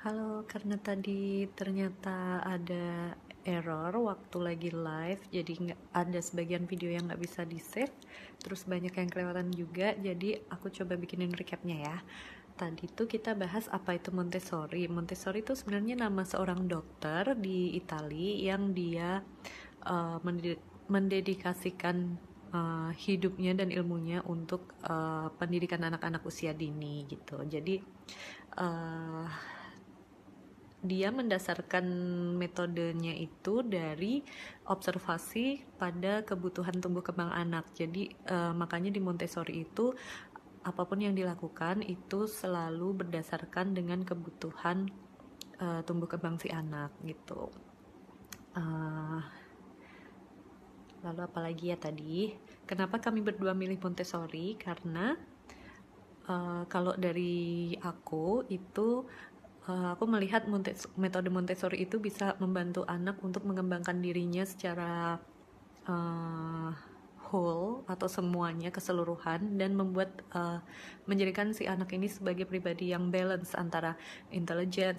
Halo, karena tadi ternyata ada error waktu lagi live, jadi nggak ada sebagian video yang nggak bisa di save, terus banyak yang kelewatan juga, jadi aku coba bikinin recapnya ya. Tadi tuh kita bahas apa itu Montessori. Montessori itu sebenarnya nama seorang dokter di Italia yang dia mendedikasikan hidupnya dan ilmunya untuk pendidikan anak-anak usia dini gitu. Jadi uh, dia mendasarkan metodenya itu dari observasi pada kebutuhan tumbuh kembang anak. Jadi makanya di Montessori itu apapun yang dilakukan itu selalu berdasarkan dengan kebutuhan tumbuh kembang si anak gitu. Lalu apalagi ya tadi? Kenapa kami berdua milih Montessori? Karena kalau dari aku itu aku melihat metode Montessori itu bisa membantu anak untuk mengembangkan dirinya secara whole atau semuanya keseluruhan dan menjadikan si anak ini sebagai pribadi yang balance antara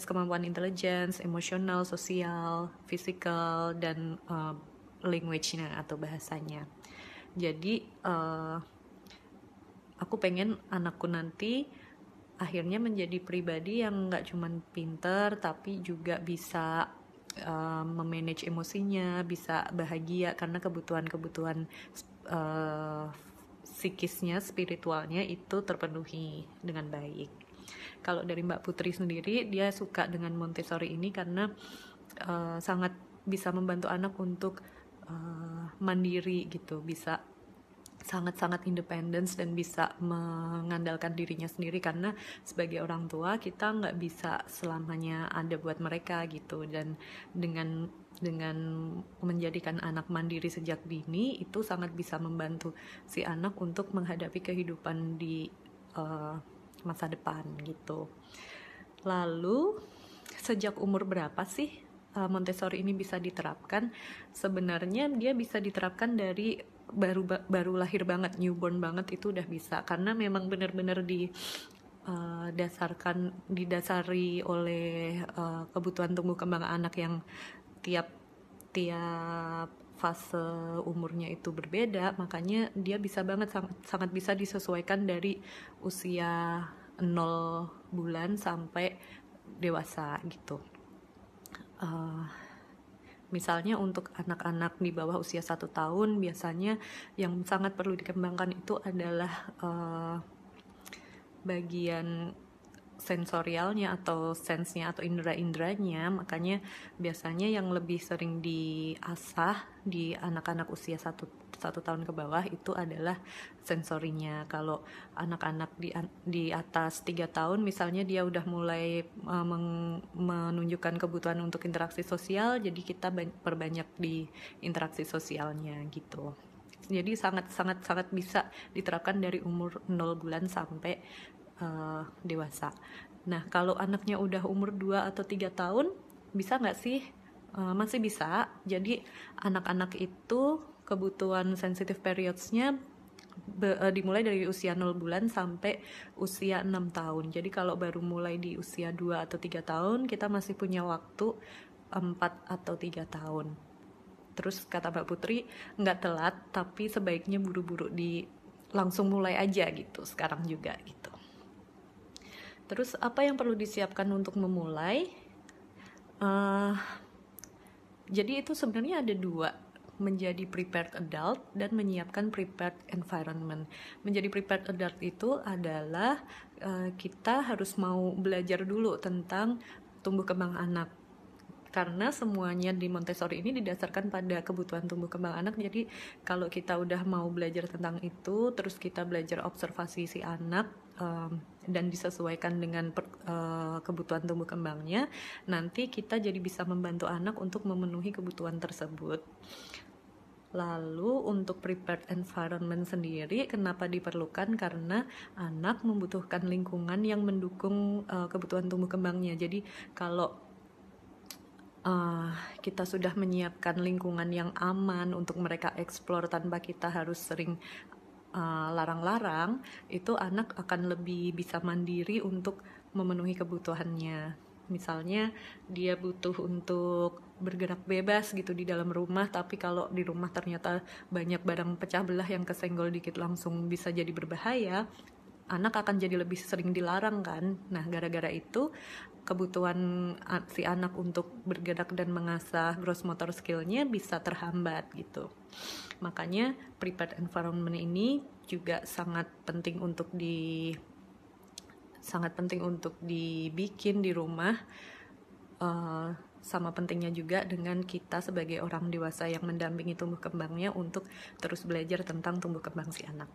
kemampuan intelligence, emosional, sosial, fisikal dan language-nya atau bahasanya. Jadi aku pengen anakku nanti akhirnya menjadi pribadi yang nggak cuman pinter tapi juga bisa memanage emosinya, bisa bahagia karena kebutuhan-kebutuhan psikisnya, spiritualnya itu terpenuhi dengan baik. Kalau dari Mbak Putri sendiri, dia suka dengan Montessori ini karena sangat bisa membantu anak untuk mandiri gitu, bisa sangat-sangat independen dan bisa mengandalkan dirinya sendiri, karena sebagai orang tua kita nggak bisa selamanya ada buat mereka gitu. Dan dengan menjadikan anak mandiri sejak dini itu sangat bisa membantu si anak untuk menghadapi kehidupan di masa depan gitu. Lalu sejak umur berapa sih Montessori ini bisa diterapkan? Sebenarnya dia bisa diterapkan dari baru lahir banget, newborn banget itu udah bisa, karena memang benar-benar didasari oleh kebutuhan tumbuh kembang anak yang tiap fase umurnya itu berbeda, makanya dia bisa banget sangat bisa disesuaikan dari usia 0 bulan sampai dewasa gitu. Misalnya untuk anak-anak di bawah usia 1 tahun, biasanya yang sangat perlu dikembangkan itu adalah bagian sensorialnya atau sense-nya atau indera-inderanya. Makanya biasanya yang lebih sering diasah di anak-anak usia 1 tahun ke bawah itu adalah sensorinya. Kalau anak-anak di atas 3 tahun misalnya, dia udah mulai menunjukkan kebutuhan untuk interaksi sosial, jadi kita perbanyak di interaksi sosialnya gitu. Jadi sangat bisa diterapkan dari umur 0 bulan sampai dewasa. Nah, kalau anaknya udah umur 2 atau 3 tahun, bisa nggak sih? Masih bisa. Jadi anak-anak itu kebutuhan sensitive periods-nya dimulai dari usia 0 bulan sampai usia 6 tahun. Jadi kalau baru mulai di usia 2 atau 3 tahun, kita masih punya waktu 4 atau 3 tahun. Terus kata Mbak Putri, nggak telat, tapi sebaiknya buru-buru langsung mulai aja gitu, sekarang juga gitu. Terus apa yang perlu disiapkan untuk memulai? Jadi itu sebenarnya ada dua, menjadi prepared adult dan menyiapkan prepared environment. Menjadi prepared adult itu adalah kita harus mau belajar dulu tentang tumbuh kembang anak, karena semuanya di Montessori ini didasarkan pada kebutuhan tumbuh kembang anak. Jadi kalau kita udah mau belajar tentang itu, terus kita belajar observasi si anak dan disesuaikan dengan kebutuhan tumbuh kembangnya, nanti kita jadi bisa membantu anak untuk memenuhi kebutuhan tersebut. Lalu untuk prepared environment sendiri, kenapa diperlukan? Karena anak membutuhkan lingkungan yang mendukung kebutuhan tumbuh kembangnya. Jadi kalau kita sudah menyiapkan lingkungan yang aman untuk mereka eksplor tanpa kita harus sering larang-larang, itu anak akan lebih bisa mandiri untuk memenuhi kebutuhannya. Misalnya dia butuh untuk bergerak bebas gitu di dalam rumah, tapi kalau di rumah ternyata banyak barang pecah belah yang kesenggol dikit langsung bisa jadi berbahaya, anak akan jadi lebih sering dilarang kan. Nah, gara-gara itu kebutuhan si anak untuk bergerak dan mengasah gross motor skillnya bisa terhambat gitu. Makanya prepared environment ini juga sangat penting untuk dibikin di rumah. Sama pentingnya juga dengan kita sebagai orang dewasa yang mendampingi tumbuh kembangnya untuk terus belajar tentang tumbuh kembang si anak.